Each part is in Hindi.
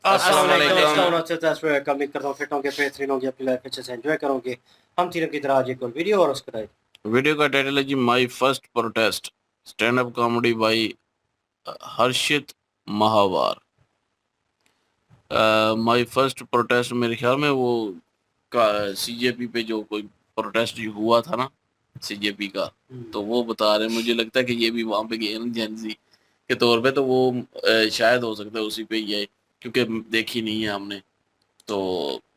अस्सलाम वालेकुम। उम्मीद करता हूँ फिट होंगे, बेहतरीन होंगे, अपनी लाइफ अच्छे से एंजॉय करोगे। हम तीनों की तरह आज एक और वीडियो और उसका वीडियो का टाइटल है जी my first protest, stand up comedy by Harshit Mahawar. My first protest मेरे ख्याल में वो सीजेपी पे जो कोई प्रोटेस्ट हुआ था ना सीजेपी का, तो वो बता रहे हैं। मुझे लगता है कि ये भी वहाँ पे गए ना जेंजी के तौर पे, तो वो शायद हो सकता है उसी पे ही है, क्योंकि देखी नहीं है हमने। तो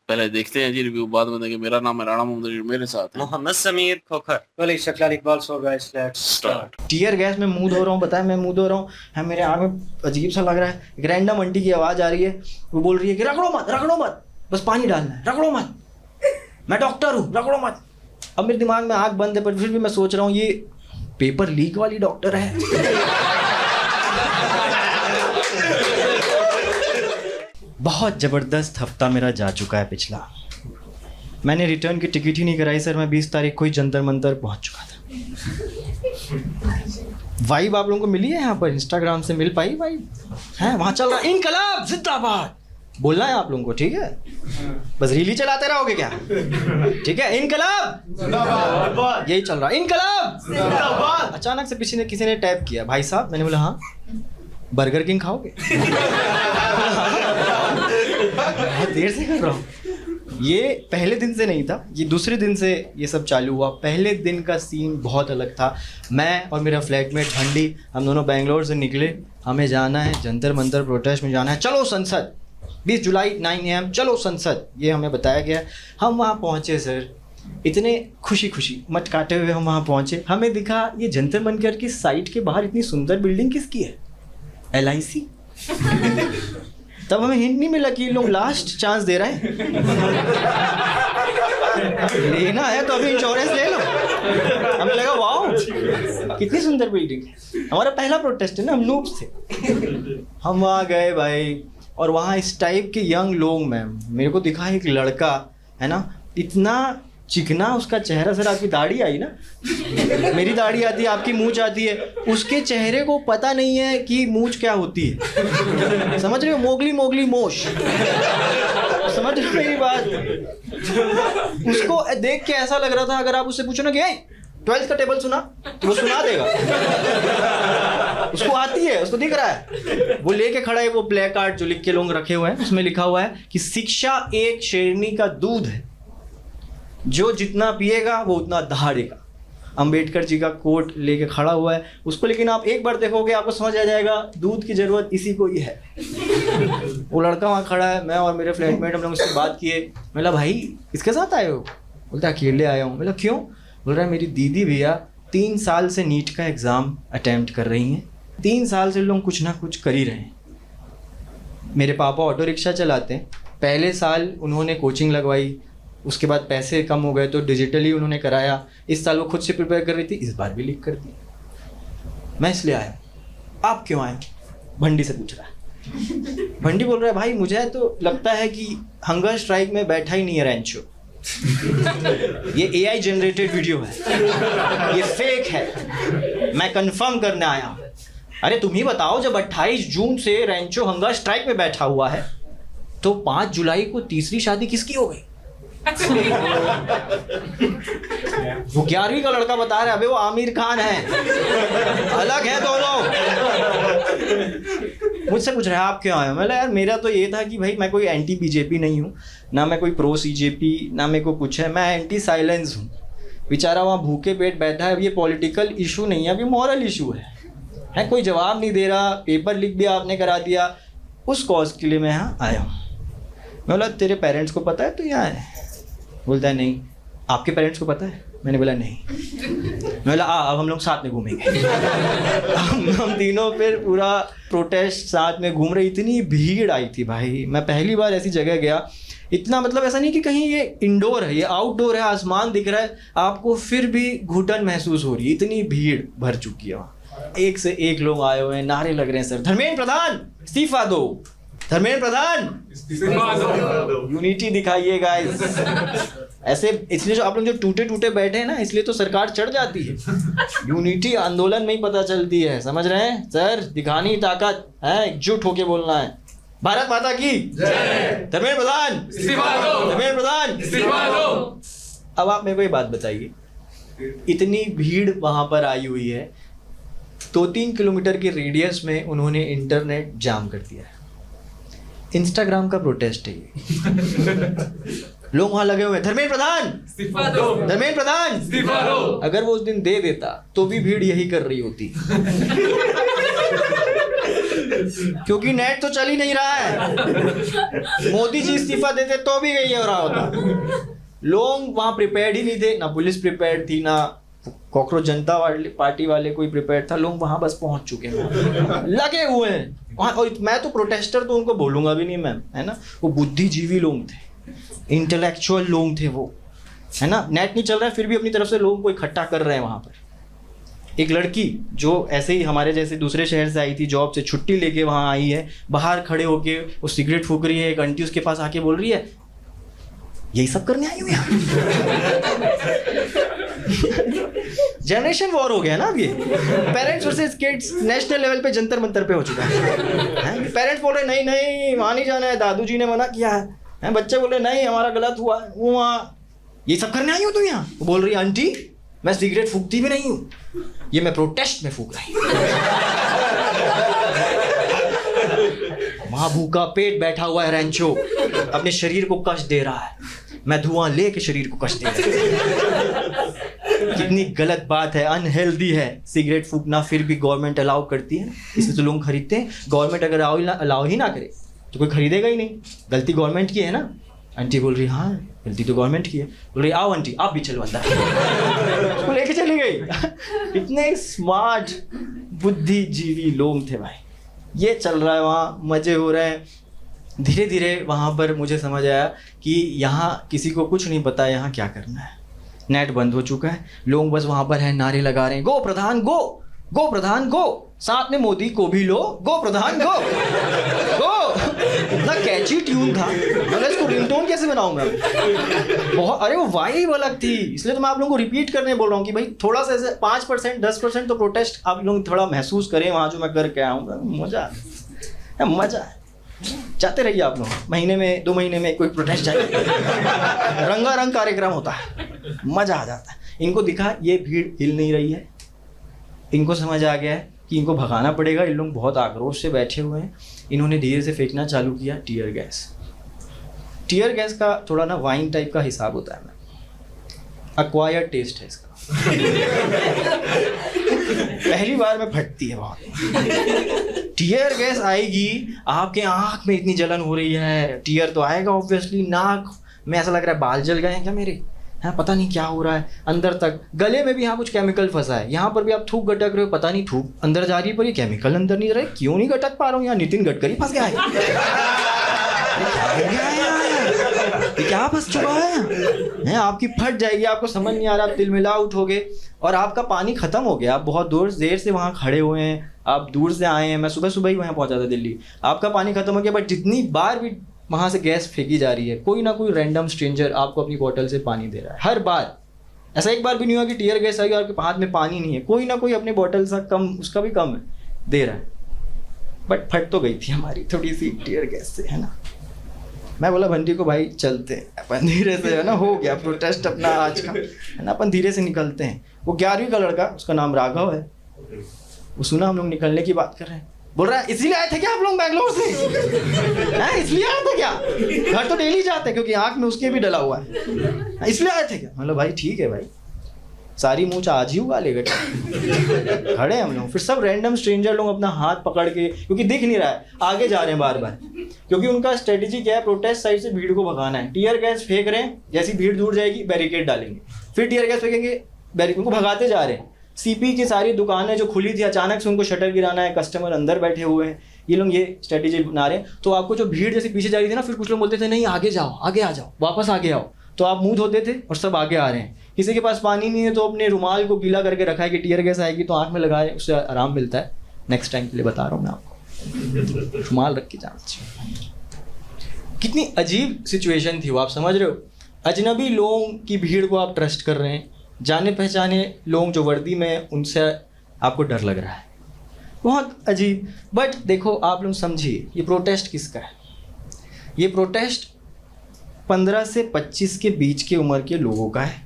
पहले देखते हैं जी रिव्यू, बाद में देंगे। मेरा नाम है राणा मोहम्मद, मेरे साथ है Mohammad Sameer Khokhar, Wali Shaklan Iqbal. So guys let's start. Tear gas में मुंह धो रहा हूँ, बताया मैं मुंह धो रहा हूँ, है मेरे आँख में अजीब सा लग रहा है। एक रैंडम आंटी की आवाज़ आ रही है, वो बोल रही है कि रगड़ो मत, बस पानी डालना है, रगड़ो मत, मैं डॉक्टर हूँ, रगड़ो मत। अब मेरे दिमाग में आँख बंद है, पर फिर भी मैं सोच रहा हूँ ये पेपर लीक वाली डॉक्टर है। बहुत ज़बरदस्त हफ्ता मेरा जा चुका है पिछला। मैंने रिटर्न की टिकट ही नहीं कराई सर। मैं 20 तारीख को ही जंतर मंतर पहुंच चुका था। वाइब आप लोगों को मिली है यहाँ पर? इंस्टाग्राम से मिल पाई वाइब? है वहाँ चल रहा इनकलाब जिंदाबाद बोलना है आप लोगों को, ठीक है? बस रील ही चलाते रहोगे क्या? ठीक है, इनकलाब जिंदाबाद, यही चल रहा है, इनकलाब जिंदाबाद। अचानक से किसी ने टैप किया, भाई साहब। मैंने बोला हाँ, बर्गर किंग खाओगे? बहुत देर से कर रहा हूँ। ये पहले दिन से नहीं था, ये दूसरे दिन से ये सब चालू हुआ। पहले दिन का सीन बहुत अलग था। मैं और मेरा फ्लैटमेट भंडी, हम दोनों बेंगलोर से निकले। हमें जाना है जंतर मंतर प्रोटेस्ट में जाना है। चलो संसद 20 जुलाई 9 AM, चलो संसद, ये हमें बताया गया। हम वहाँ पहुँचे सर, इतने खुशी मत काटे हुए हम वहाँ पहुँचे। हमें दिखा ये जंतर मंतर की साइट के बाहर इतनी सुंदर बिल्डिंग किसकी है? LIC। तब हमें हिंट नहीं मिला कि लोग लास्ट चांस दे रहे हैं। लेना है तो अभी इंश्योरेंस ले लो। हमें लगा वाओ कितनी सुंदर बिल्डिंग है। हमारा पहला प्रोटेस्ट है ना, हम नूब थे। हम वहाँ गए भाई, और वहाँ इस टाइप के यंग लोग, मैम मेरे को दिखा एक लड़का है ना, इतना चिकना उसका चेहरा। सर आपकी दाढ़ी आई ना, मेरी दाढ़ी आती है, आपकी मूंछ आती है। उसके चेहरे को पता नहीं है कि मूंछ क्या होती है। समझ रहे हो? मोगली मोश। समझ रहे हो मेरी बात? उसको देख के ऐसा लग रहा था, अगर आप उससे पूछो ना कि 12th का टेबल सुना, तो वो सुना देगा। उसको आती है, उसको दिख रहा है। वो लेके खड़ा है वो प्ले कार्ड जो लिख के लोग रखे हुए हैं, उसमें लिखा हुआ है कि शिक्षा एक शेरनी का दूध है, जो जितना पिएगा वो उतना दहाड़ेगा। अंबेडकर जी का कोट लेके खड़ा हुआ है उसको, लेकिन आप एक बार देखोगे आपको समझ आ जाएगा दूध की ज़रूरत इसी को ही है। वो लड़का वहाँ खड़ा है, मैं और मेरे फ्लैटमेट हम लोग उससे बात किए। बोला भाई किसके साथ आए हो? बोलता अकेले आया हूँ। बोला क्यों? बोल रहा है मेरी दीदी भैया 3 साल से नीट का एग्ज़ाम अटैम्प्ट कर रही हैं। 3 साल से लोग कुछ ना कुछ कर ही रहे हैं। मेरे पापा ऑटो रिक्शा चलाते हैं। पहले साल उन्होंने कोचिंग लगवाई, उसके बाद पैसे कम हो गए तो डिजिटली उन्होंने कराया। इस साल वो खुद से प्रिपेयर कर रही थी, इस बार भी लीक कर दी। मैं इसलिए आया। आप क्यों आए? भंडी से पूछ रहा है। भंडी बोल रहा है भाई मुझे तो लगता है कि हंगर स्ट्राइक में बैठा ही नहीं है रैंचो। ये AI जनरेटेड वीडियो है, ये फेक है, मैं कंफर्म करने आया हूँ। अरे तुम ही बताओ, जब 28 जून से रैंचो हंगर स्ट्राइक में बैठा हुआ है तो 5 जुलाई को तीसरी शादी किसकी हो गई? वो 11वीं का लड़का बता रहा है, अबे वो आमिर खान है, अलग है दोनों। मुझसे पूछ रहा है आप क्यों आए हो? मैं यार मेरा तो ये था कि भाई मैं कोई एंटी BJP नहीं हूँ, ना मैं कोई प्रो CJP, ना मेरे को कुछ है, मैं एंटी साइलेंस हूँ। बेचारा वहाँ भूखे पेट बैठा है। अब ये पॉलिटिकल इशू नहीं है, अभी मॉरल इशू है। कोई जवाब नहीं दे रहा, पेपर लीक भी आपने करा दिया, उस कॉज के लिए मैं यहाँ आया हूँ। मैं बोला तेरे पेरेंट्स को पता है तो यहाँ है? बोलता है नहीं। आपके पेरेंट्स को पता है? मैंने बोला नहीं। मैं बोला अब हम लोग साथ में घूमेंगे। हम तीनों फिर पूरा प्रोटेस्ट साथ में घूम रहे। इतनी भीड़ आई थी भाई, मैं पहली बार ऐसी जगह गया। इतना मतलब ऐसा नहीं कि कहीं ये इंडोर है, ये आउटडोर है, आसमान दिख रहा है आपको, फिर भी घुटन महसूस हो रही है, इतनी भीड़ भर चुकी है वहाँ। एक से एक लोग आए हुए हैं, नारे लग रहे हैं सर, धर्मेंद्र प्रधान इस्तीफा दो, धर्मेंद्र प्रधान यूनिटी दिखाइए गाइस। ऐसे इसलिए जो आप लोग जो टूटे बैठे हैं ना, इसलिए तो सरकार चढ़ जाती है। यूनिटी आंदोलन में ही पता चलती है, समझ रहे हैं सर? दिखानी ताकत है, एकजुट होके बोलना है। भारत माता की जय। धर्मेंद्र प्रधान इस्तीफा दो, धर्मेंद्र प्रधान इस्तीफा दो। अब आप मेरे को ये बात बताइए, इतनी भीड़ वहां पर आई हुई है, 2-3 किलोमीटर के रेडियस में उन्होंने इंटरनेट जाम कर दिया है। इंस्टाग्राम का प्रोटेस्ट है ये। लोग वहां लगे हुए हैं, धर्मेंद्र प्रधान इस्तीफा दो, धर्मेंद्र प्रधान इस्तीफा दो। अगर वो उस दिन दे देता तो भी भीड़ यही कर रही होती। क्योंकि नेट तो चल ही नहीं रहा है। मोदी जी इस्तीफा देते तो भी यही हो रहा होता। लोग वहां प्रिपेयर्ड ही नहीं थे, ना पुलिस प्रिपेयर्ड थी, ना कॉकरोच जनता पार्टी वाले कोई प्रिपेयर्ड था। लोग वहां बस पहुंच चुके हैं, लगे हुए हैं वहां। और मैं तो प्रोटेस्टर तो उनको बोलूंगा भी नहीं मैम, है ना। वो बुद्धिजीवी लोग थे, इंटेलेक्चुअल लोग थे वो, है ना। नेट नहीं चल रहा है फिर भी अपनी तरफ से लोगों को इकट्ठा कर रहे हैं वहां पर। एक लड़की जो ऐसे ही हमारे जैसे दूसरे शहर से आई थी, जॉब से छुट्टी लेके वहां आई है, बाहर खड़े होके वो सिगरेट फूक रही है। एक आंटी उसके पास आके बोल रही है, यही सब करने आई हूँ यहाँ। जनरेशन वॉर हो गया ना अब ये। Parents versus kids national level पे जंतर मंतर पे हो चुका है। पेरेंट्स बोल रहे नहीं नहीं वहां नहीं जाना है, दादू जी ने मना किया है। बच्चे बोल रहे नहीं हमारा गलत हुआ है, वो वहाँ ये सब करने आई हो तुम यहाँ। वो बोल रही है आंटी मैं सिगरेट फूकती भी नहीं हूँ, ये मैं प्रोटेस्ट में फूक रही हूँ। वहां भूखा पेट बैठा हुआ है रैंचो, अपने शरीर को कष्ट दे रहा है। मैं धुआं लेके शरीर को कष्ट दे रहा हूं। कितनी गलत बात है, अनहेल्दी है सिगरेट फूकना, फिर भी गवर्नमेंट अलाउ करती है, इसलिए तो लोग खरीदते हैं। गवर्नमेंट अगर अलाउ ही ना करे तो कोई खरीदेगा ही नहीं। गलती गवर्नमेंट की है ना। आंटी बोल रही हाँ गलती तो गवर्नमेंट की है। बोल रही आओ आंटी आप भी चलो अंदर। उसको लेके चली गई। इतने स्मार्ट बुद्धिजीवी लोग थे भाई। ये चल रहा है वहाँ, मजे हो रहे हैं। धीरे धीरे वहाँ पर मुझे समझ आया कि यहाँ किसी को कुछ नहीं पता यहाँ क्या करना है। नेट बंद हो चुका है, लोग बस वहाँ पर हैं, नारे लगा रहे हैं, गो प्रधान गो, गो प्रधान गो, साथ में मोदी को भी लो, गो प्रधान गो गो। इतना कैची ट्यून था, मैं इसको रिंगटोन कैसे बनाऊं मैं। बहुत, अरे वो वाइब अलग थी। इसलिए तो मैं आप लोगों को रिपीट करने बोल रहा हूँ कि भाई थोड़ा सा ऐसे 5% 10% तो प्रोटेस्ट आप लोग थोड़ा महसूस करें वहाँ जो मैं करके आऊँगा। मजा मजा जाते रहिए आप लोग, महीने में 2 महीने में कोई प्रोटेस्ट जाए, रंगारंग कार्यक्रम होता है, मजा आ जाता है। इनको दिखा ये भीड़ हिल नहीं रही है, इनको समझ आ गया है कि इनको भगाना पड़ेगा। इन लोग बहुत आक्रोश से बैठे हुए हैं। इन्होंने धीरे से फेंकना चालू किया टीयर गैस। टीयर गैस का थोड़ा ना वाइन टाइप का हिसाब होता है, अक्वायर्ड टेस्ट है इसका। पहली बार में फटती है बहुत। टीयर गैस आएगी, आपके आंख में इतनी जलन हो रही है, टीयर तो आएगा ऑब्वियसली, नाक में ऐसा लग रहा है बाल जल गए हैं क्या मेरे, हैं पता नहीं क्या हो रहा है। अंदर तक गले में भी यहाँ कुछ केमिकल फंसा है, यहाँ पर भी आप थूक गटक रहे हो, पता नहीं थूक अंदर जा रही है पर ये केमिकल अंदर नहीं रहे, क्यों नहीं गटक पा रहा हूँ। यहाँ नितिन गडकरी फंस गया है, क्या फंस चुका है। आपकी फट जाएगी, आपको समझ नहीं आ रहा, आप तिलमिला उठोगे और आपका पानी खत्म हो गया। आप बहुत देर से वहाँ खड़े हुए हैं, आप दूर से आए हैं, मैं सुबह सुबह ही वहाँ पहुँचा था दिल्ली, आपका पानी खत्म हो गया। बट जितनी बार भी वहाँ से गैस फेंकी जा रही है, कोई ना कोई रैंडम स्ट्रेंजर आपको अपनी बोतल से पानी दे रहा है हर बार। ऐसा एक बार भी नहीं हुआ कि टीयर गैस आई और आपके हाथ में पानी नहीं है, कोई ना कोई अपने बोतल से कम, उसका भी कम है, दे रहा है। बट फट तो गई थी हमारी थोड़ी सी टीयर गैस से, है ना। मैं बोला बंटी को भाई चलते हैं अपन धीरे से, है ना, हो गया प्रोटेस्ट अपना आज का, है ना, अपन धीरे से निकलते हैं। वो 11वीं का लड़का, उसका नाम राघव है, वो सुना हम लोग निकलने की बात कर रहे हैं, बोल रहा है इसीलिए आए थे क्या आप लोग बैंगलोर से, हैं इसलिए आए थे क्या, घर तो डेली जाते हैं क्योंकि आँख में उसके भी डला हुआ है, इसलिए आए थे क्या। मतलब भाई ठीक है भाई, सारी मूंछ आज ही उगा लेगा। खड़े हम लोग, फिर सब रैंडम स्ट्रेंजर लोग अपना हाथ पकड़ के, क्योंकि दिख नहीं रहा है, आगे जा रहे हैं बार बार, क्योंकि उनका स्ट्रेटेजी क्या है, प्रोटेस्ट साइड से भीड़ को भगाना है। टीयर गैस फेंक रहे हैं, जैसी भीड़ दूर जाएगी बैरिकेड डालेंगे, फिर टीयर गैस फेंकेंगे, उनको भगाते जा रहे हैं। सीपी की सारी दुकानें जो खुली थी अचानक से उनको शटर गिराना है, कस्टमर अंदर बैठे हुए हैं, ये लोग ये स्ट्रेटेजी बना रहे हैं। तो आपको जो भीड़ जैसे पीछे जा रही थी ना, फिर कुछ लोग बोलते थे नहीं आगे जाओ, आगे आ जाओ, वापस आगे आओ, तो आप मुंह धोते थे और सब आगे आ रहे हैं। किसी के पास पानी नहीं है तो अपने रुमाल को गीला करके रखा है कि टीयर गैस आएगी तो आंख में लगाए, उससे आराम मिलता है। नेक्स्ट टाइम के लिए बता रहा हूँ मैं आपको, रुमाल रख के जाना चाहिए। कितनी अजीब सिचुएशन थी वो, आप समझ रहे हो। अजनबी लोगों की भीड़ को आप ट्रस्ट कर रहे हैं, जाने पहचाने लोग जो वर्दी में, उनसे आपको डर लग रहा है। बहुत अजीब। बट देखो आप लोग समझिए, ये प्रोटेस्ट किसका है? ये प्रोटेस्ट 15 से 25 के बीच की उम्र के लोगों का है।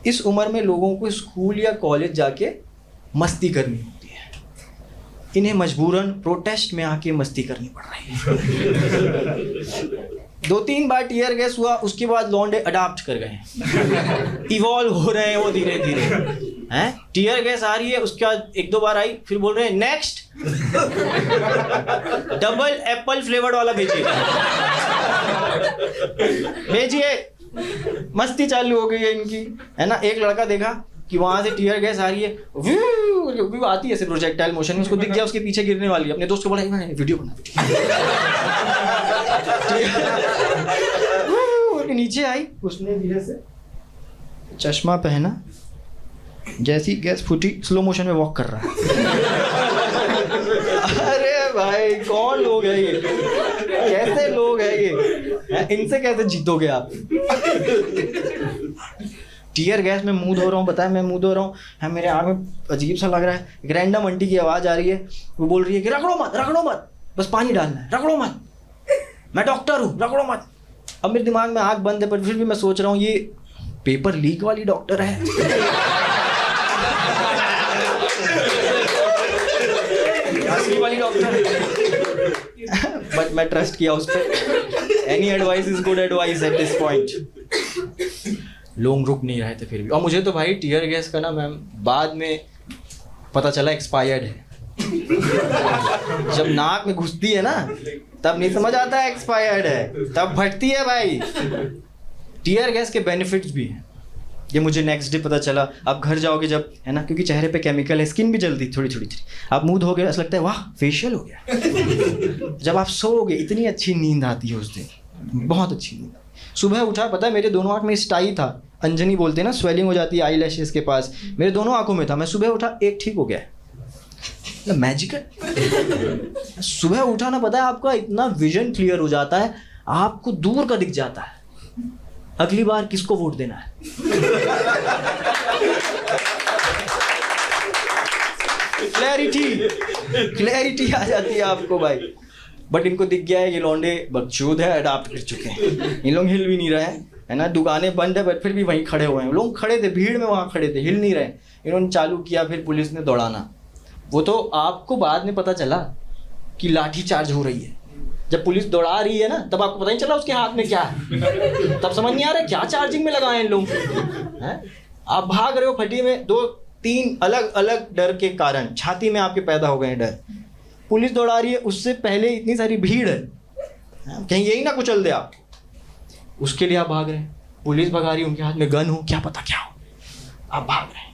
इस उम्र में लोगों को स्कूल या कॉलेज जाके मस्ती करनी होती है, इन्हें मजबूरन प्रोटेस्ट में आके मस्ती करनी पड़ रही है। 2-3 बार टीयर गैस हुआ, उसके बाद लौंडे अडाप्ट कर गए, इवॉल्व हो रहे हैं वो धीरे धीरे हैं। टीयर गैस आ रही है, उसके बाद 1-2 बार आई, फिर बोल रहे हैं नेक्स्ट डबल एप्पल फ्लेवर्ड वाला भेजिए भेजिए। मस्ती चालू हो गई है इनकी, है ना। एक लड़का देखा कि वहां से टीयर गैस आ रही है, व्यू आती है ऐसे प्रोजेक्टाइल मोशन में, उसको दिख गया उसके पीछे गिरने वाली है, अपने दोस्त को बोला वीडियो बना, नीचे आई, उसने धीरे से चश्मा पहना, जैसी गैस फूटी स्लो मोशन में वॉक कर रहा है। अरे भाई कौन लोग है ये, कैसे लोग है ये, इनसे कैसे जीतोगे आप? टीयर गैस में मुंह धो रहा हूँ, बताया मैं मुंह धो रहा हूँ, है मेरे आँख में अजीब सा लग रहा है। एक रैंडम आंटी की आवाज़ आ रही है, वो बोल रही है कि रगड़ो मत, बस पानी डालना है, रगड़ो मत, मैं डॉक्टर हूँ, रगड़ो मत। अब मेरे दिमाग में आँख बंद है, पर फिर भी मैं सोच रहा हूँ ये पेपर लीक वाली डॉक्टर है। असली वाली डॉक्टर है। बट मैं ट्रस्ट किया उस पर। Any advice is good advice at this point. लोग रुक नहीं रहे थे फिर भी। और मुझे तो भाई टीयर गैस का ना मैम बाद में पता चला एक्सपायर्ड है। जब नाक में घुसती है ना तब नहीं समझ आता है एक्सपायर्ड है, तब फटती है भाई। टीयर गैस के बेनिफिट्स भी हैं, ये मुझे नेक्स्ट डे पता चला। आप घर जाओगे जब, है ना, क्योंकि चेहरे पे केमिकल है, स्किन भी जलती थोड़ी थोड़ी, आप मुंह धोगे ऐसा लगता है वाह फेशियल हो गया। जब आप सोओगे इतनी अच्छी नींद आती है उस दिन, बहुत अच्छी नींद। सुबह उठा, पता है मेरे दोनों आँख में स्टाई था, अंजनी बोलते हैं ना, स्वेलिंग हो जाती है आई लैशेस के पास, मेरे दोनों आंखों में था। मैं सुबह उठा, एक ठीक हो गया। मैजिकल। सुबह उठा ना, पता है आपका इतना विजन क्लियर हो जाता है, आपको दूर का दिख जाता है अगली बार किसको वोट देना है। क्लैरिटी आ जाती है आपको भाई। बट इनको दिख गया है ये लौंडे बकचोद है, अडाप्ट कर चुके हैं, इन लोग हिल भी नहीं रहे हैं, है ना। दुकानें बंद है बट फिर भी वहीं खड़े हुए हैं। लोग खड़े थे भीड़ में, वहाँ खड़े थे, हिल नहीं रहे। इन्होंने चालू किया, फिर पुलिस ने दौड़ाना। वो तो आपको बाद में पता चला कि लाठी चार्ज हो रही है। जब पुलिस दौड़ा रही है ना तब आपको पता नहीं चला उसके हाथ में क्या है, तब समझ नहीं आ रहा क्या चार्जिंग में लगाए इन लोग। आप भाग रहे हो फटी में, 2-3 अलग अलग डर के कारण छाती में आपके पैदा हो गए डर। पुलिस दौड़ा रही है, उससे पहले इतनी सारी भीड़ है, कहीं यही ना कुचल दे आप, उसके लिए आप भाग रहे हैं। पुलिस भगा रही है, उनके हाथ में गन हो, क्या पता क्या हो, आप भाग रहे हैं,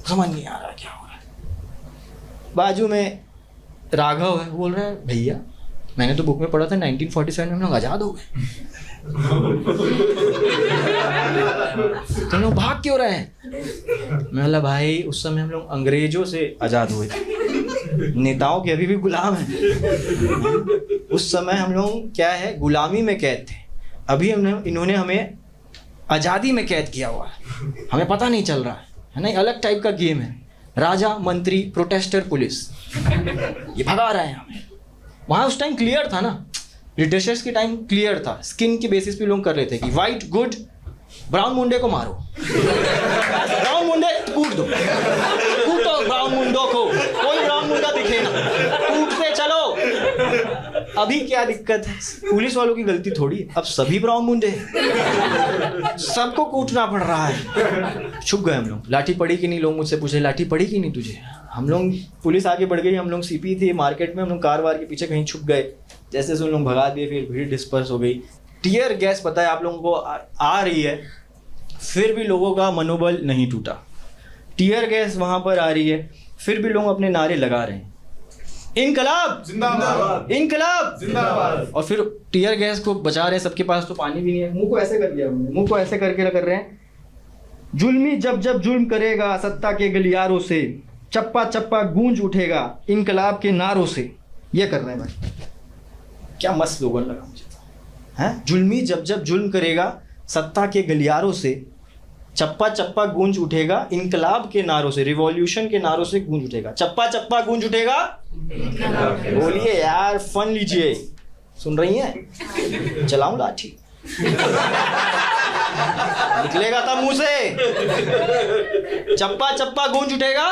समझ नहीं आ रहा क्या हो रहा है। बाजू में राघव है, बोल रहा है भैया मैंने तो बुक में पढ़ा था 1947 में हम लोग आज़ाद हो गए, तुम लोग भाग क्यों रहे हैं? मैं बोला भाई उस समय हम लोग अंग्रेजों से आज़ाद हुए थे, नेताओं के अभी भी गुलाम हैं। उस समय हम लोग क्या है गुलामी में कैद थे, अभी इन्होंने हमें आज़ादी में कैद किया हुआ है, हमें पता नहीं चल रहा है ना। अलग टाइप का गेम है, राजा मंत्री प्रोटेस्टर पुलिस, ये भगा रहे हैं हमें। वहाँ उस टाइम क्लियर था ना, ब्रिटिशर्स के टाइम क्लियर था, स्किन के बेसिस पे लोग कर रहे थे कि वाइट गुड, ब्राउन मुंडे को मारो, ब्राउन मुंडे कूट दो, कूटो ब्राउन मुंडों को, कोई ब्राउन मुंडा दिखे ना, कूटते चलो। अभी क्या दिक्कत है, पुलिस वालों की गलती थोड़ी है, अब सभी ब्राउन मुंडे, सबको कूटना पड़ रहा है। छुप गए हम लोग। लाठी पड़ी कि नहीं, लोग मुझसे पूछे लाठी पड़ी कि नहीं तुझे। हम लोग, पुलिस आगे बढ़ गई, हम लोग सीपी थी मार्केट में, हम लोग कार वार के पीछे कहीं छुप गए, जैसे उन लोग भगा दिए, फिर भीड़ डिस्पर्स हो गई। टीयर गैस पता है आप लोगों को आ रही है, फिर भी लोगों का मनोबल नहीं टूटा। टीयर गैस वहाँ पर आ रही है, फिर भी लोग अपने नारे लगा रहे हैं, इनकलाब जिंदाबाद, इनकलाब जिंदाबाद। और फिर टीयर गैस को बचा रहे हैं, सबके पास तो पानी भी नहीं है, मुंह को ऐसे कर दिया, मुंह को ऐसे करके कर रहे हैं, जुल्मी जब जब जुल्म करेगा सत्ता के गलियारों से, चप्पा चप्पा गूंज उठेगा इनकलाब के नारों से। ये कर रहे हैं भाई, क्या मस्त लोगों लगा मुझे तो, हैं। जुल्मी जब जब जुल्म करेगा सत्ता के गलियारों से, चप्पा चप्पा गूंज उठेगा इनकलाब के नारों से, रिवॉल्यूशन के नारों से गूंज उठेगा। चप्पा चप्पा गूंज उठेगा, बोलिए यार, फन लीजिए। सुन रही हैं? चलाऊं लाठी? निकलेगा तब मुंह से। चप्पा चप्पा गूंज उठेगा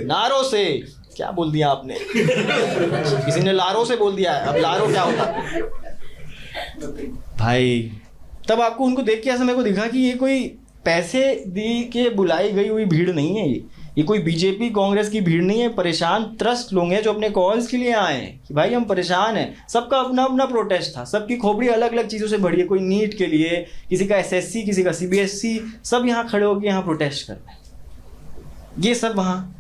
नारों से। क्या बोल दिया आपने? किसी ने लारों से बोल दिया है, अब लारो क्या होता भाई? तब आपको उनको देख के ऐसा मेरे को दिखा कि ये कोई पैसे दी के बुलाई गई हुई भीड़ नहीं है, ये कोई बीजेपी कांग्रेस की भीड़ नहीं है। परेशान त्रस्त लोग हैं जो अपने कॉल्स के लिए आए हैं कि भाई हम परेशान हैं। सबका अपना अपना प्रोटेस्ट था, सबकी खोपड़ी अलग अलग चीज़ों से भरी है। कोई नीट के लिए, किसी का एसएससी, किसी का सीबीएसई, सब यहाँ खड़े होकर यहाँ प्रोटेस्ट कर रहे हैं। ये सब वहाँ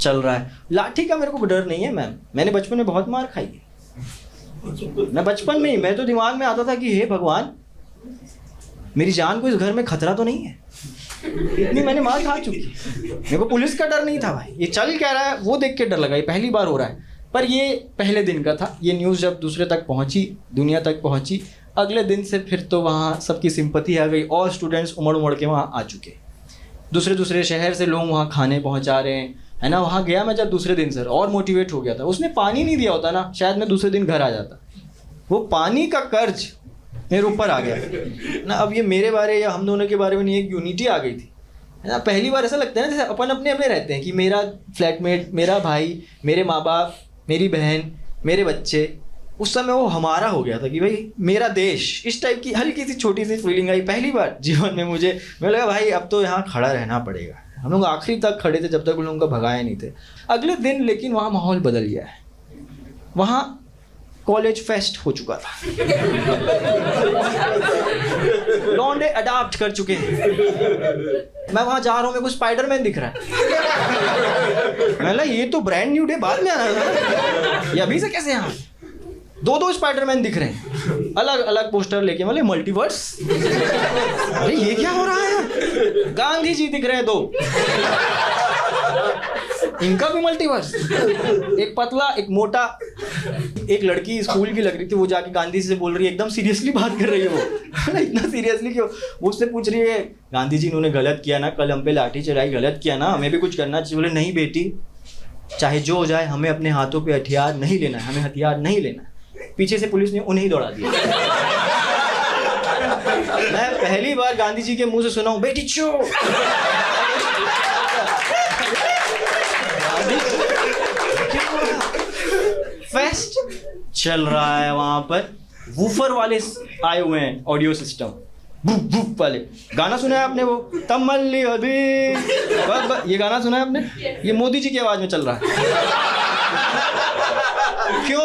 चल रहा है। लाठी का मेरे को डर नहीं है मैम, मैंने बचपन में बहुत मार खाई है। मैं बचपन में ही, मैं तो दिमाग में आता था कि हे भगवान, मेरी जान को इस घर में खतरा तो नहीं है। इतनी मैंने मार खा चुकी है। मेरे को पुलिस का डर नहीं था भाई, ये चल क्या रहा है वो देख के डर लगा। ये पहली बार हो रहा है, पर ये पहले दिन का था। ये न्यूज़ जब दूसरे तक पहुंची, दुनिया तक पहुंची, अगले दिन से फिर तो वहाँ सबकी सिंपैथी आ गई और स्टूडेंट्स उमड़ उमड़ के वहाँ आ चुके। दूसरे दूसरे शहर से लोग वहाँ खाने पहुँचा रहे हैं, है ना। वहाँ गया मैं जब दूसरे दिन सर, और मोटिवेट हो गया था। उसने पानी नहीं दिया होता ना, शायद मैं दूसरे दिन घर आ जाता। वो पानी का कर्ज मेरे ऊपर आ गया ना। अब ये मेरे बारे या हम दोनों के बारे में नहीं, एक यूनिटी आ गई थी, है ना। पहली बार ऐसा लगता है ना जैसे अपन अपने अपने रहते हैं कि मेरा फ्लैटमेट, मेरा भाई, मेरे माँ बाप, मेरी बहन, मेरे बच्चे। उस समय वो हमारा हो गया था कि भाई मेरा देश। इस टाइप की हल्की सी छोटी सी फीलिंग आई पहली बार जीवन में मुझे। मैं लगा भाई अब तो यहाँ खड़ा रहना पड़ेगा। हम लोग आखिरी तक खड़े थे जब तक उन लोगों को भगाए नहीं थे। अगले दिन लेकिन वहाँ माहौल बदल गया है। वहाँ कॉलेज फेस्ट हो चुका था। लौंडे अडॉप्ट कर चुके हैं। मैं वहां जा रहा हूँ, मेरे को स्पाइडरमैन दिख रहा है। मैं ये तो ब्रांड न्यू डे बाद में आना था, ये अभी से कैसे यहाँ? दो स्पाइडरमैन दिख रहे हैं, अलग अलग पोस्टर लेके। मतलब मल्टीवर्स, अरे ये क्या हो रहा है? गांधी जी दिख रहे हैं दो, इनका भी मल्टीवर्स। एक पतला, एक मोटा, एक लड़की स्कूल की लग रही थी, वो जाके गांधी जी से बोल रही है, एकदम सीरियसली बात कर रही है वो। इतना सीरियसली क्यों? वो उससे पूछ रही है, गांधी जी इन्होंने गलत किया ना, कल हम पे लाठी चढ़ाई, गलत किया ना, हमें भी कुछ करना चाहिए। बोले नहीं बेटी, चाहे जो हो जाए, हमें अपने हाथों पे हथियार नहीं लेना है, हमें हथियार नहीं लेना है। पीछे से पुलिस ने उन्हें ही दौड़ा दिया। मैं पहली बार गांधी जी के मुंह से सुना हूं, बेटी चुप। फेस्ट चल रहा है वहां पर, वूफर वाले आए हुए हैं, ऑडियो सिस्टम बुप बुप वाले। गाना सुना है आपने वो तमल्ली अभी? ये गाना सुना है आपने? ये मोदी जी की आवाज में चल रहा है। क्यों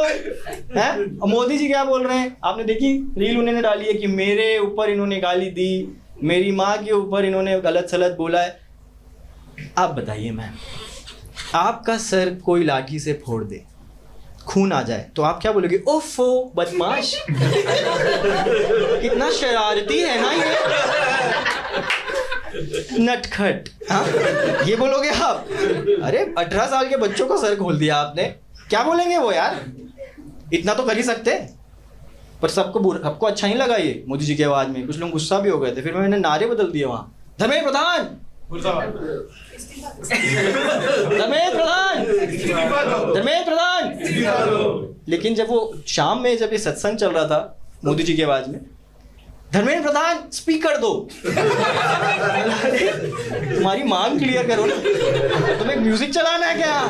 है? मोदी जी क्या बोल रहे हैं आपने देखी? रील उन्होंने डाली है कि मेरे ऊपर इन्होंने गाली दी, मेरी माँ के ऊपर इन्होंने गलत सलत बोला है। आप बताइए मैम, आपका सर कोई लाठी से फोड़ दे, खून आ जाए, तो आप क्या बोलोगे? ओफो बदमाश, कितना शरारती है ना ये, नटखट। हाँ, ये बोलोगे आप? अरे 18 साल के बच्चों का सर खोल दिया आपने, क्या बोलेंगे वो यार? इतना तो कर ही सकते। पर सबको अच्छा नहीं लगा ये मोदी जी की आवाज में। कुछ लोग गुस्सा भी हो गए थे, फिर मैंने नारे बदल दिए वहां, धर्मेंद्र प्रधान, धर्मेंद्र प्रधान, धर्मेंद्र प्रधान। लेकिन जब वो शाम में, जब ये सत्संग चल रहा था मोदी जी की आवाज में, धर्मेंद्र प्रधान स्पीकर दो। तुम्हारी मांग क्लियर करो ना, तुम्हें म्यूजिक चलाना है क्या?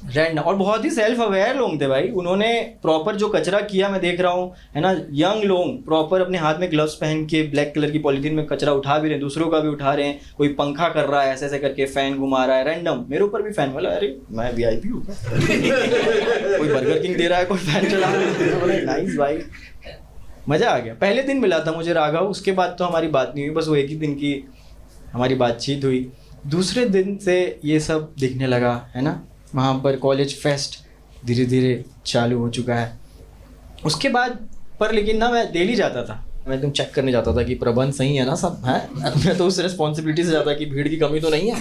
रैंडम। और बहुत ही सेल्फ अवेयर लोग थे भाई। उन्होंने प्रॉपर जो कचरा किया मैं देख रहा हूँ, है ना। यंग लोग प्रॉपर अपने हाथ में ग्लव्स पहन के ब्लैक कलर की पॉलीथीन में कचरा उठा भी रहे हैं, दूसरों का भी उठा रहे हैं। कोई पंखा कर रहा है, ऐसे ऐसे करके फैन घुमा रहा है रैंडम। मेरे ऊपर भी फैन वाला, अरे मैं VIP हूँ। कोई बर्गर किंग दे रहा है, कोई फैन चला रहा है। नाइस भाई, मज़ा आ गया। पहले दिन मिला था मुझे राघव, उसके बाद तो हमारी बात नहीं हुई, बस वो एक ही दिन की हमारी बातचीत हुई। दूसरे दिन से ये सब दिखने लगा, है ना। वहाँ पर कॉलेज फेस्ट धीरे धीरे चालू हो चुका है। उसके बाद पर लेकिन ना मैं डेली जाता था, मैं एकदम चेक करने जाता था कि प्रबंध सही है ना सब, है। मैं तो उस रिस्पॉन्सिबिलिटी से जाता कि भीड़ की कमी तो नहीं है।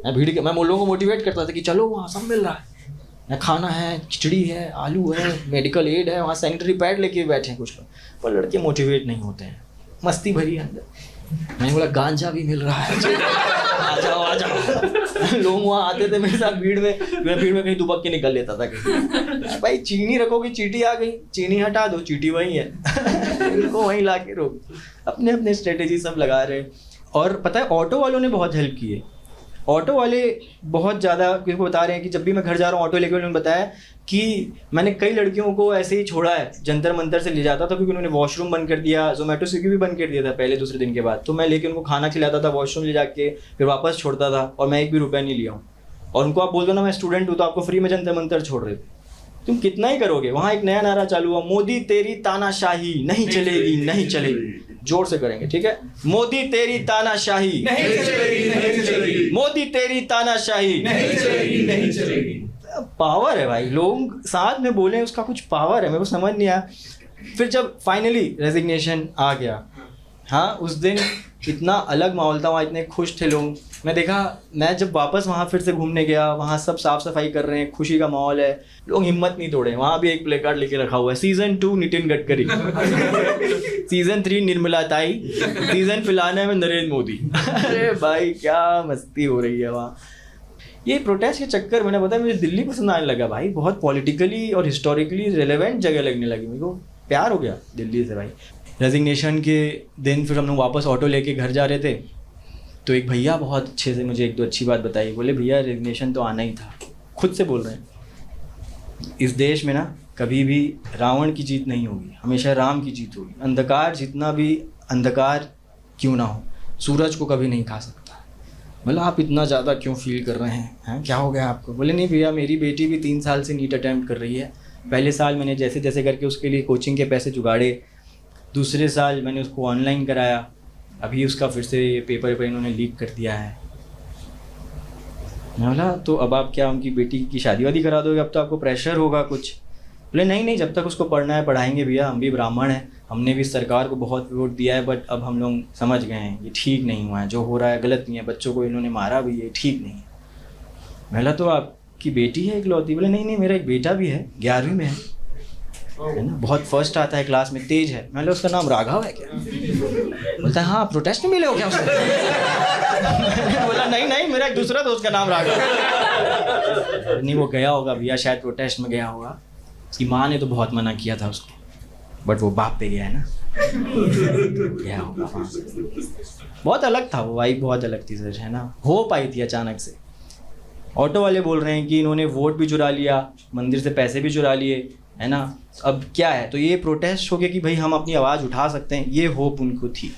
मैं लोगों को मोटिवेट करता था कि चलो वहाँ सब मिल रहा है, खाना है, खिचड़ी है, आलू है, मेडिकल एड है, वहाँ सैनिटरी पैड लेके बैठे हैं कुछ लोग। पर लड़के मोटिवेट नहीं होते हैं, मस्ती भरी है अंदर। मैंने बोला गांजा भी मिल रहा है, आ जाओ आ जाओ। लोग वहाँ आते थे मेरे साथ भीड़ में, मैं भीड़ में कहीं दुबक के निकल लेता था कहीं। भाई चीनी रखोगी चींटी आ गई, चीनी हटा दो चींटी वही है। इनको वहीं ला के रोक। अपने अपने स्ट्रेटेजी सब लगा रहे। और पता है ऑटो वालों ने बहुत हेल्प की है। ऑटो वाले बहुत ज़्यादा, क्योंकि बता रहे हैं कि जब भी मैं घर जा रहा हूँ ऑटो लेके, उन्होंने बताया कि मैंने कई लड़कियों को ऐसे ही छोड़ा है, जंतर मंतर से ले जाता था क्योंकि उन्होंने वॉशरूम बंद कर दिया, जोमेटो स्विगी भी बंद कर दिया था पहले दूसरे दिन के बाद। तो मैं लेके उनको खाना खिलाता था वॉशरूम ले जाके, फिर वापस छोड़ता था, और मैं 1 भी रुपया नहीं लिया हूँ। और उनको आप बोल दो ना मैं स्टूडेंट हूँ तो आपको फ्री में जंतर मंतर छोड़ रहे थे। तुम कितना ही करोगे। वहाँ एक नया नारा चालू हुआ, मोदी तेरी तानाशाही नहीं चलेगी नहीं चलेगी। जोर से करेंगे, ठीक है? मोदी तेरी तानाशाही नहीं चलेगी, नहीं चलेगी। मोदी तेरी तानाशाही नहीं चलेगी, नहीं चलेगी। पावर है भाई, लोग साथ में बोले उसका कुछ पावर है, मेरे को समझ नहीं आया। फिर जब फाइनली रेजिग्नेशन आ गया, हाँ उस दिन इतना अलग माहौल था वहाँ, इतने खुश थे लोग। मैं देखा, मैं जब वापस वहाँ फिर से घूमने गया, वहाँ सब साफ सफाई कर रहे हैं, खुशी का माहौल है, लोग हिम्मत नहीं तोड़े। वहाँ भी एक प्ले कार्ड लेके रखा हुआ है, सीजन 2 नितिन गडकरी, सीजन 3 निर्मला ताई, सीजन फिलहाल में नरेंद्र मोदी। अरे भाई क्या मस्ती हो रही है वहाँ। ये प्रोटेस्ट के चक्कर मैंने बताया मुझे दिल्ली पसंद आने लगा भाई, बहुत पॉलिटिकली और हिस्टोरिकली रिलेवेंट जगह लगने लगी। मेरे को प्यार हो गया दिल्ली से भाई। रेजिग्नेशन के दिन फिर हम लोग वापस ऑटो लेके घर जा रहे थे, तो एक भैया बहुत अच्छे से मुझे 1-2 अच्छी बात बताई। बोले भैया रेजिग्नेशन तो आना ही था, खुद से बोल रहे हैं, इस देश में ना कभी भी रावण की जीत नहीं होगी, हमेशा राम की जीत होगी। अंधकार जितना भी अंधकार क्यों ना हो, सूरज को कभी नहीं खा सकता। बोला आप इतना ज़्यादा क्यों फील कर रहे हैं, क्या हो गया आपको? बोले नहीं भैया मेरी बेटी भी 3 साल से नीट अटैम्प्ट कर रही है। पहले साल मैंने जैसे तैसे करके उसके लिए कोचिंग के पैसे जुगाड़े, दूसरे साल मैंने उसको ऑनलाइन कराया, अभी उसका फिर से पेपर पर इन्होंने लीक कर दिया है। मैं बोला तो अब आप क्या उनकी बेटी की शादी वादी करा दोगे, अब तो आपको प्रेशर होगा कुछ? बोले नहीं नहीं, जब तक उसको पढ़ना है पढ़ाएंगे भैया, हम भी ब्राह्मण हैं, हमने भी सरकार को बहुत वोट दिया है, बट अब हम लोग समझ गए हैं ये ठीक नहीं हुआ है, जो हो रहा है गलत नहीं है, बच्चों को इन्होंने मारा भी है, ठीक नहीं है। बोला तो आपकी बेटी है इकलौती? बोले नहीं नहीं मेरा एक बेटा भी है, 11वीं में है ना, बहुत फर्स्ट आता है क्लास में, तेज है। मैंने उसका नाम राघव है क्या? बोलता है हाँ प्रोटेस्ट में मिले हो क्या उससे? मैंने बोला नहीं नहीं मेरा एक दूसरा दोस्त का नाम राघव। नहीं वो गया होगा भैया, शायद प्रोटेस्ट में गया होगा, उसकी माँ ने तो बहुत मना किया था उसको, बट वो बाप पे गया है ना, गया होगा वहाँ। बहुत अलग था वो भाई, बहुत अलग थी सर, है ना, हो पाई थी अचानक से। ऑटो वाले बोल रहे हैं कि इन्होंने वोट भी चुरा लिया, मंदिर से पैसे भी चुरा लिए, है ना, अब क्या है? तो ये प्रोटेस्ट हो गया कि भाई हम अपनी आवाज़ उठा सकते हैं, ये होप उनको थी।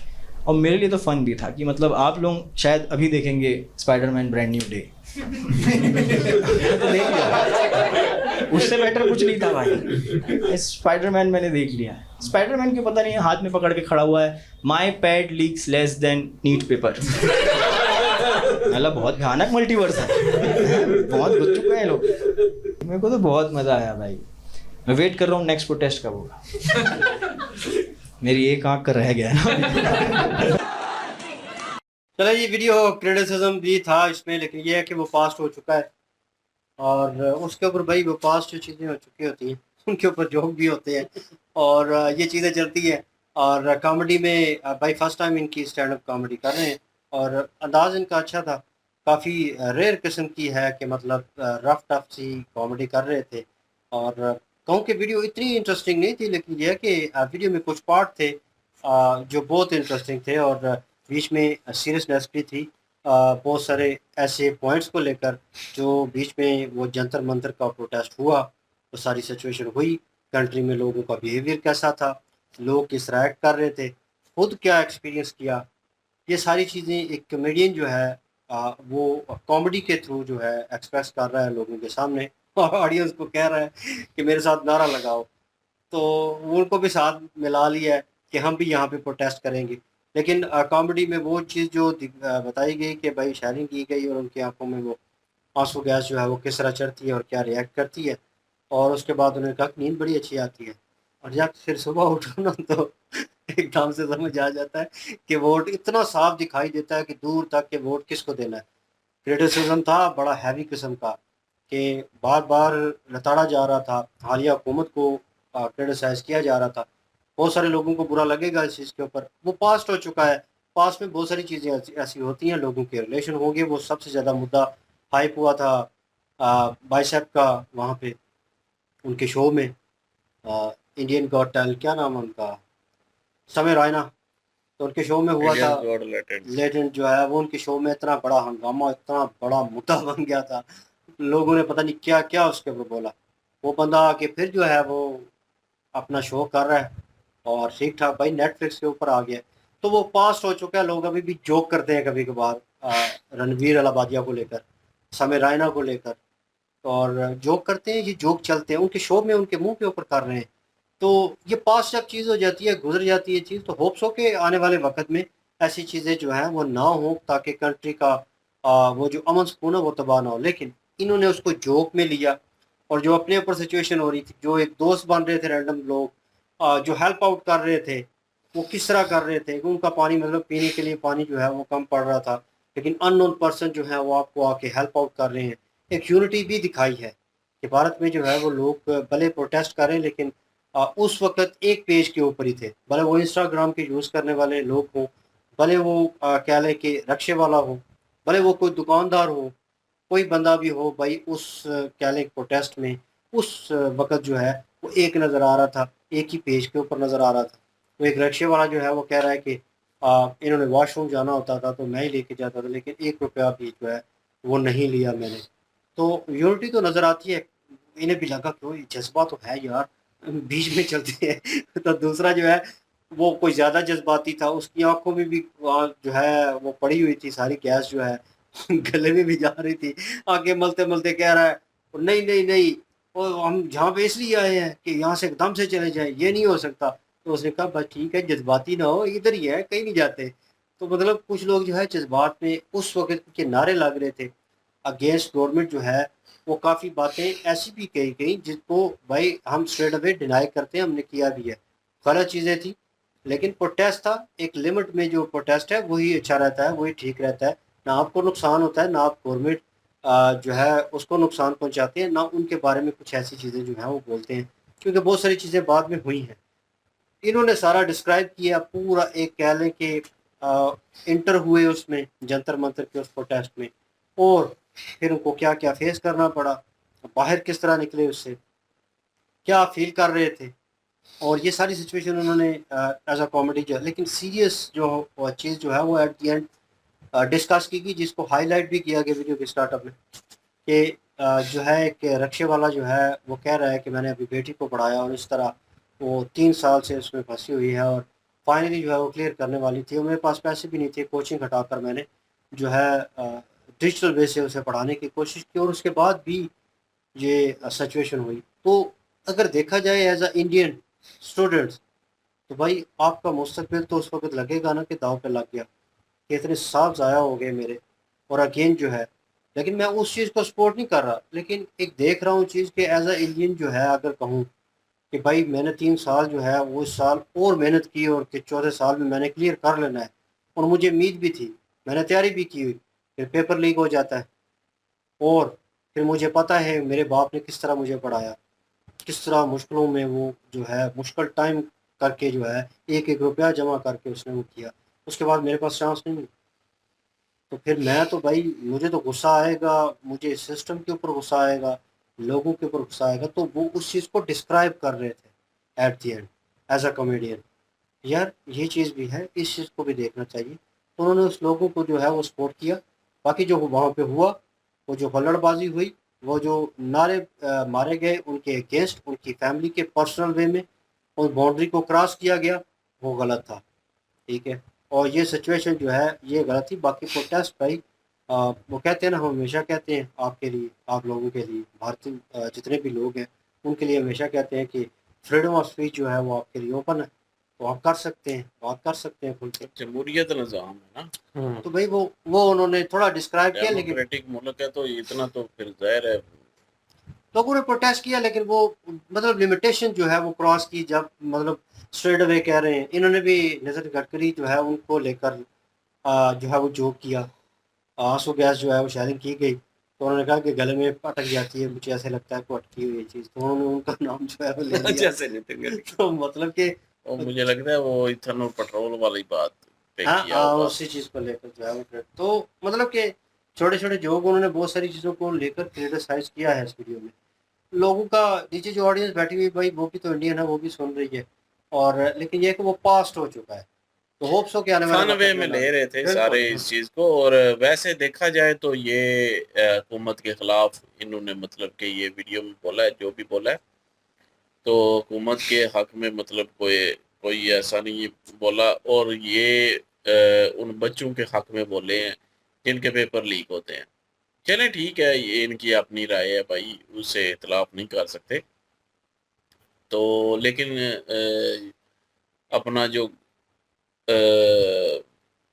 और मेरे लिए तो फन भी था कि मतलब आप लोग शायद अभी देखेंगे स्पाइडरमैन ब्रांड न्यू डे, तो देख लिया, उससे बेटर कुछ नहीं था भाई। स्पाइडरमैन मैंने देख लिया। स्पाइडरमैन क्यों पता नहीं हाथ में पकड़ के खड़ा हुआ है, my pad leaks less than neat paper. मतलब बहुत भयानक मल्टीवर्स है, बहुत घुस चुके हैं लोग। मेरे को तो बहुत मज़ा आया भाई। मैं वेट कर रहा हूँ नेक्स्ट प्रोटेस्ट कब होगा। मेरी एक आँख का रह गया है ना। चलो ये वीडियो क्रिटिसिज्म भी था इसमें, लेकिन ये है कि वो पास्ट हो चुका है, और उसके ऊपर भाई वो पास्ट जो चीज़ें हो चुकी होती हैं उनके ऊपर जोक भी होते हैं, और ये चीज़ें चलती हैं। और कॉमेडी में भाई फर्स्ट टाइम इनकी स्टैंड अप कॉमेडी कर रहे हैं, और अंदाज इनका अच्छा था, काफ़ी रेयर किस्म की है कि मतलब रफ टफ सी कॉमेडी कर रहे थे। और कहूँ कि वीडियो इतनी इंटरेस्टिंग नहीं थी, लेकिन यह है कि वीडियो में कुछ पार्ट थे जो बहुत इंटरेस्टिंग थे, और बीच में सीरियसनेस भी थी, बहुत सारे ऐसे पॉइंट्स को लेकर जो बीच में वो जंतर मंतर का प्रोटेस्ट हुआ, वो सारी सिचुएशन हुई, कंट्री में लोगों का बिहेवियर कैसा था, लोग किस तरह एक्ट कर रहे थे, खुद क्या एक्सपीरियंस किया, ये सारी चीज़ें एक कॉमेडियन जो है वो कॉमेडी के थ्रू जो है एक्सप्रेस कर रहा है लोगों के सामने, और ऑडियंस को कह रहा है कि मेरे साथ नारा लगाओ। तो उनको भी साथ मिला लिया है कि हम भी यहाँ पे प्रोटेस्ट करेंगे। लेकिन कॉमेडी में वो चीज़ जो बताई गई कि भाई शेयरिंग की गई, और उनकी आंखों में वो आंसू गैस जो है वो किस तरह चढ़ती है और क्या रिएक्ट करती है, और उसके बाद उन्होंने कहा नींद बड़ी अच्छी आती है, और जब फिर सुबह उठो ना तो एकदम से समझ आ जाता है कि वोट इतना साफ दिखाई देता है कि दूर तक के वोट किसको देना है। क्रिटिसिज्म था बड़ा हैवी किस्म का कि बार बार लताड़ा जा रहा था, हालिया हुकूमत को क्रिटिसाइज़ किया जा रहा था, बहुत सारे लोगों को बुरा लगेगा इस चीज़ के ऊपर, वो पास्ट हो चुका है। पास्ट में बहुत सारी चीज़ें ऐसी होती हैं, लोगों के रिलेशन होंगे। वो सबसे ज़्यादा मुद्दा हाइप हुआ था बाइसेप का, वहाँ पे उनके शो में, इंडियन गॉट टैलेंट, क्या नाम है उनका, समय रायना, तो उनके शो में हुआ था। लेजेंड जो है वो उनके शो में इतना बड़ा हंगामा, इतना बड़ा मुद्दा बन गया था, लोगों ने पता नहीं क्या क्या उसके ऊपर बोला। वो बंदा आके फिर जो है वो अपना शो कर रहा है और ठीक ठाक भाई नेटफ्लिक्स के ऊपर आ गया। तो वो पास्ट हो चुका है, लोग अभी भी जोक करते हैं कभी कभार रणवीर अलाबादिया को लेकर, समय रायना को लेकर, और जोक करते हैं, ये जोक चलते हैं उनके शो में, उनके मुंह के ऊपर कर रहे हैं। तो ये पास्ट जब चीज़ हो जाती है, गुजर जाती है चीज़, तो होप्स हो के आने वाले वक्त में ऐसी चीज़ें जो हैं वो ना हो, ताकि कंट्री का वो जो अमन सुकून है वो तबाह ना हो। लेकिन इन्होंने उसको जोक में लिया, और जो अपने ऊपर सिचुएशन हो रही थी, जो एक दोस्त बन रहे थे रैंडम लोग, जो हेल्प आउट कर रहे थे, वो किस तरह कर रहे थे कि उनका पानी, मतलब पीने के लिए पानी जो है वो कम पड़ रहा था, लेकिन अननोन पर्सन जो है वो आपको आके हेल्प आउट कर रहे हैं। एक यूनिटी भी दिखाई है कि भारत में जो है वो लोग भले प्रोटेस्ट करें, लेकिन उस वक्त एक पेज के ऊपर ही थे, भले वो इंस्टाग्राम के यूज़ करने वाले लोग हों, भले वो क्या लें कि रक्शे वाला हो, भले वो कोई दुकानदार हो, कोई बंदा भी हो भाई, उस क्या लें प्रोटेस्ट में उस वक्त जो है वो एक नज़र आ रहा था, एक ही पेज के ऊपर नज़र आ रहा था। तो एक रक्शे वाला जो है वो कह रहा है कि इन्होंने वॉशरूम जाना होता था तो मैं ही लेके जाता था, लेकिन 1 रुपया भी जो है वो नहीं लिया मैंने। तो यूनिटी तो नज़र आती है। इन्हें भी लगा कि ये जज्बा तो है यार, बीच में चलते हैं। तो दूसरा जो है वो कोई ज़्यादा जज्बाती था, उसकी आंखों में भी जो है वो पड़ी हुई थी सारी गैस जो है, गले में भी जा रही थी। आगे मलते मलते कह रहा है नहीं नहीं नहीं, और हम जहाँ पे इसलिए आए हैं कि यहाँ से एकदम से चले जाएं, ये नहीं हो सकता। तो उसने कहा बस ठीक है, जज्बाती ना हो, इधर ही है, कहीं नहीं जाते। तो मतलब कुछ लोग जो है जज्बात में उस वक्त के नारे लग रहे थे अगेंस्ट गवर्नमेंट जो है, वो काफ़ी बातें ऐसी भी कही गई जिसको भाई हम स्ट्रेट अवे डिनाई करते हैं, हमने किया भी है, गलत चीज़ें थी। लेकिन प्रोटेस्ट था, एक लिमिट में जो प्रोटेस्ट है वही अच्छा रहता है, वही ठीक रहता है। ना आपको नुकसान होता है, ना आप गवर्नमेंट जो है उसको नुकसान पहुंचाते हैं, ना उनके बारे में कुछ ऐसी चीज़ें जो हैं वो बोलते हैं, क्योंकि बहुत सारी चीज़ें बाद में हुई हैं। इन्होंने सारा डिस्क्राइब किया पूरा, एक कह लें कि इंटर हुए उसमें जंतर मंतर के उस प्रोटेस्ट में, और फिर उनको क्या क्या फेस करना पड़ा, बाहर किस तरह निकले उससे, क्या फील कर रहे थे, और ये सारी सिचुएशन उन्होंने एज अ कॉमेडी जो है, लेकिन सीरियस जो चीज़ जो है वो एट दी एंड डिस्कस की गई, जिसको हाईलाइट भी किया गया वीडियो के स्टार्टअप में, कि जो है एक रक्शे वाला जो है वो कह रहा है कि मैंने अभी बेटी को पढ़ाया, और इस तरह वो 3 साल से उसमें फंसी हुई है, और फाइनली जो है वो क्लियर करने वाली थी, और मेरे पास पैसे भी नहीं थे, कोचिंग हटाकर मैंने जो है डिजिटल वे से उसे पढ़ाने की कोशिश की, और उसके बाद भी ये सिचुएशन हुई। तो अगर देखा जाए एज अ इंडियन स्टूडेंट्स, तो भाई आपका मुस्तकबिल तो उस वक्त लगेगा ना कि दाव पे लग गया, कि इतने साल ज़ाया हो गए मेरे, और अगेन जो है, लेकिन मैं उस चीज़ को सपोर्ट नहीं कर रहा, लेकिन एक देख रहा हूँ चीज़ कि एज अ इंडियन जो है, अगर कहूँ कि भाई मैंने 3 साल जो है वो इस साल और मेहनत की, और कि चौथे साल में मैंने क्लियर कर लेना है, और मुझे उम्मीद भी थी, मैंने तैयारी भी की हुई, फिर पेपर लीक हो जाता है, और फिर मुझे पता है मेरे बाप ने किस तरह मुझे पढ़ाया, किस तरह मुश्किलों में वो जो है मुश्किल टाइम करके जो है एक एक रुपया जमा करके उसने वो किया, उसके बाद मेरे पास चांस नहीं। तो फिर मैं तो भाई, मुझे तो गुस्सा आएगा, मुझे सिस्टम के ऊपर गुस्सा आएगा, लोगों के ऊपर गुस्सा आएगा। तो वो उस चीज़ को डिस्क्राइब कर रहे थे at the end as a comedian, यार ये चीज़ भी है, इस चीज़ को भी देखना चाहिए। तो उन्होंने उस लोगों को जो है वो सपोर्ट किया। बाकी जो वहाँ पे हुआ, वो जो हल्लड़बाजी हुई, वो जो नारे मारे गए उनके अगेंस्ट, उनकी फैमिली के पर्सनल वे में, उस बाउंड्री को क्रॉस किया गया, वो गलत था, ठीक है। और ये सिचुएशन जो है ये गलत थी। बाकी प्रोटेस्ट भाई, वो कहते हैं ना, हम हमेशा कहते हैं आपके लिए, आप लोगों के लिए, भारतीय जितने भी लोग हैं उनके लिए हमेशा कहते हैं कि फ्रीडम ऑफ स्पीच जो है वो आपके लिए ओपन है, तो आप कर सकते हैं, बात कर सकते हैं खुल के। जमहूरियत निज़ाम है ना, तो भाई वो उन्होंने थोड़ा डिस्क्राइब किया, लेकिन डेमोक्रेटिक मुल्क है, तो इतना तो फिर जाहिर है। लोगों ने प्रोटेस्ट किया, लेकिन वो मतलब लिमिटेशन जो है वो क्रॉस की, जब मतलब स्ट्रेट अवे कह रहे हैं। इन्होंने भी नितिन गडकरी जो है उनको लेकर जो है वो जोक किया, आंसू गैस जो है वो शेयरिंग की गई, तो उन्होंने कहा कि गले में अटक जाती है, मुझे ऐसे लगता है को अटकी हुई ये चीज़, तो उन्होंने उनका नाम जो है वो ले लिया। जैसे नितिन गडकरी। तो मतलब कि और मुझे लगता है वो इथेनॉल पेट्रोल वाली बात पे हाँ किया हाँ होगा। उसी चीज को लेकर जो है वो तो मतलब कि छोटे छोटे जोक उन्होंने बहुत सारी चीजों को लेकर क्रिटिसाइज किया है इस वीडियो में। लोगों का नीचे जो ऑडियंस बैठी हुई भाई वो भी तो इंडियन है, वो भी सुन रही है। और लेकिन ये है कि वो पास्ट हो चुका है, तो होप सो कि आने वाले फन वे वक्त में ना। ले रहे थे सारे बिल्कुल इस चीज को। और वैसे देखा जाए तो ये हुकूमत के खिलाफ इन्होंने मतलब कि ये वीडियो में बोला है, जो भी बोला है तो हुकूमत के हक में मतलब कोई कोई ऐसा नहीं बोला। और ये उन बच्चों के हक में बोले हैं जिनके पेपर लीक होते हैं। चलें ठीक है, ये इनकी अपनी राय है भाई, उससे इख्तिलाफ नहीं कर सकते। तो लेकिन अपना जो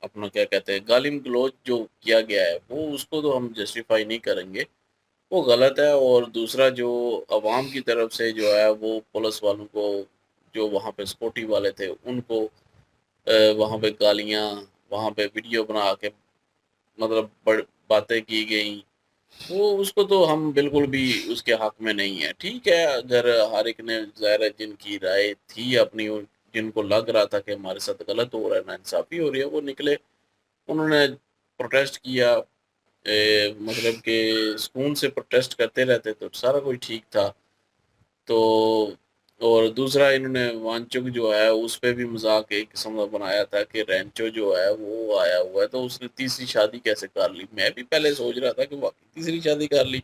अपना क्या कहते हैं गालिम गलौज जो किया गया है वो उसको तो हम जस्टिफाई नहीं करेंगे, वो गलत है। और दूसरा जो अवाम की तरफ से जो है वो पुलिस वालों को, जो वहाँ पे सिक्योरिटी वाले थे उनको वहाँ पे गालियाँ, वहाँ पे वीडियो बना के मतलब बड़ बातें की गई, वो उसको तो हम बिल्कुल भी उसके हक में नहीं है। ठीक है, अगर हर एक ने ज़ाहिर है जिनकी राय थी अपनी, जिनको लग रहा था कि हमारे साथ गलत हो रहा है, नाइंसाफ़ी हो रही है, वो निकले, उन्होंने प्रोटेस्ट किया। मतलब कि सुकून से प्रोटेस्ट करते रहते तो सारा कुछ ठीक था। तो और दूसरा इन्होंने वांचुक जो है उस पे भी मजाक एक किस्म का बनाया था कि रेंचो जो है वो आया हुआ है तो उसने तीसरी शादी कैसे कर ली। मैं भी पहले सोच रहा था कि वाकई तीसरी शादी कर ली,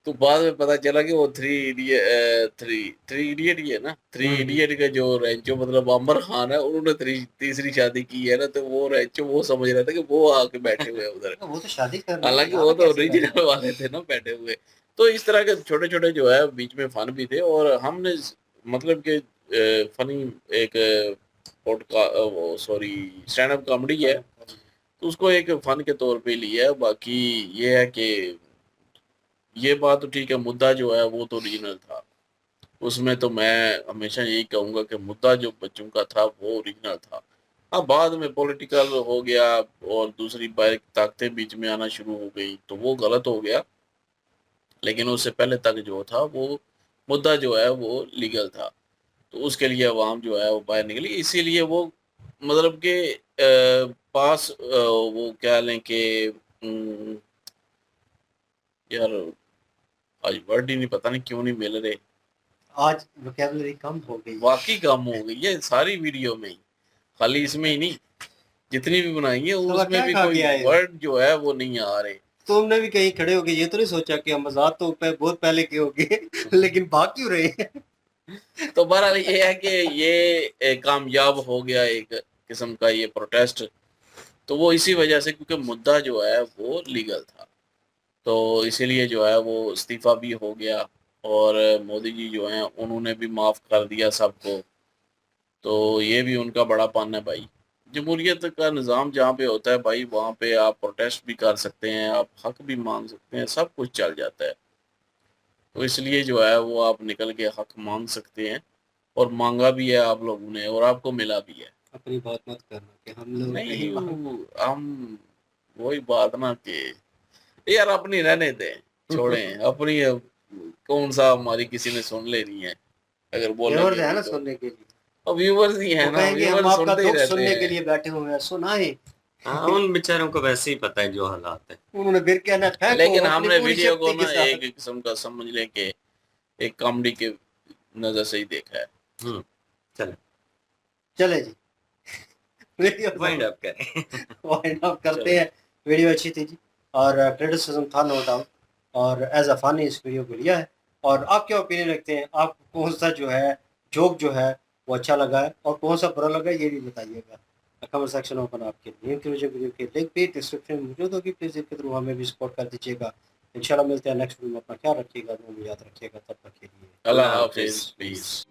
तो बाद में पता चला कि वो थ्री इडियट ही है ना। थ्री इडियट का जो रेंचो मतलब आमिर खान है, उन्होंने तीसरी शादी की है ना, तो वो रेंचो वो समझ रहा था कि वो आके बैठे हुए हैं उधर। वो तो शादी कर रहे थे, हालांकि यहाँ वो पे तो कैसे बैठे ओरिजिनल वाले थे ना बैठे हुए। तो इस तरह के छोटे छोटे जो है बीच में फन भी थे। और हमने मतलब कि फनी एक podcast, sorry stand up comedy है, तो उसको एक फन के तौर पे लिया है। बाकी ये है कि ये बात तो ठीक है, मुद्दा जो है वो तो ओरिजिनल था, उसमें तो मैं हमेशा यही कहूंगा कि मुद्दा जो बच्चों का था वो ओरिजिनल था। अब बाद में पॉलिटिकल हो गया और दूसरी बाइक ताकतें बीच में आना शुरू हो गई तो वो गलत हो गया, लेकिन उससे पहले तक जो था वो मुद्दा जो है वो लीगल था। तो उसके लिए अवाम जो है वो बाहर निकली, इसीलिए वो मतलब कि पास वो क्या लें कि यार आज वर्ड ही नहीं, पता नहीं क्यों नहीं मिल रहे, आज वोकैबुलरी कम हो गई। वाकई कम हो गई है सारी वीडियो में ही, खाली इसमें ही नहीं, जितनी भी बनाई है तो उसमें क्या भी खा कोई के आए हो? वर्ड जो है वो नहीं आ रहे। तुमने भी कहीं खड़े होके ये तो नहीं सोचा कि हम आजाद तो बहुत पहले के होगे लेकिन भाग क्यों रहे हैं? तो बहरहाल ये है कि ये कामयाब हो गया एक किस्म का ये प्रोटेस्ट, तो वो इसी वजह से क्योंकि मुद्दा जो है वो लीगल था, तो इसीलिए जो है वो इस्तीफा भी हो गया। और मोदी जी जो हैं उन्होंने भी माफ़ कर दिया सबको, तो ये भी उनका बड़ा पन है भाई। जमहूरियत का निज़ाम जहाँ पे होता है भाई, वहाँ पे आप प्रोटेस्ट भी कर सकते हैं, आप हक भी मांग सकते हैं, सब कुछ चल जाता है। तो इसलिए जो है वो आप निकल के हक मांग सकते हैं, और मांगा भी है आप लोगों ने और आपको मिला भी है। अपनी बात मत करना कि हम लोग नहीं नहीं हम वही बात ना कि यार अपनी रहने दें, छोड़ें अपनी। अब कौन सा हमारी किसी ने सुन लेनी है, अगर व्यूअर्स बोलेंगे है भी ना तो। सुनने के लिए, और व्यूवर्स ही है वो ना, कहेंगे हम व्यूवर्स आपका सुनते ही दुख रहते सुनने के हैं। लिए बैठे हुए हैं, सुनाए। हाँ उन बेचारों को वैसे ही पता है जो हालात है। उन्होंने फिर कहना फेंको लेकिन अपनी हमने पूरी वीडियो को शक्ति के ना साथ। एक किस्म का समझ लें कि एक कॉमेडी के नजर से ही देखा है। चलो चले जी वीडियो वाइंड अप करें। वाइंड अप करते चलो। हैं। वीडियो अच्छी थी जी, और क्रिटिसिज्म था नो डाउट, और एज अ फनी इस वीडियो को लिया है। और आप क्या ओपिनियन रखते हैं, आपको कौन सा जो है जोक जो है वो अच्छा लगा है और कौन सा बुरा लगा है, ये भी बताइएगा। कमेंट सेक्शन ओपन आपके लिए। वीडियो के लिंक भी डिस्क्रिप्शन में मौजूद होगी, प्लीज़ इनके थ्रू हमें भी सपोर्ट कर दीजिएगा। इंशाल्लाह मिलते हैं नेक्स्ट वीडियो में। अपना ख्याल रखिएगा, दुआ में याद रखिएगा, तब तक के लिए अल्लाह अल्लाह हाफिज, हाफिज। पीस।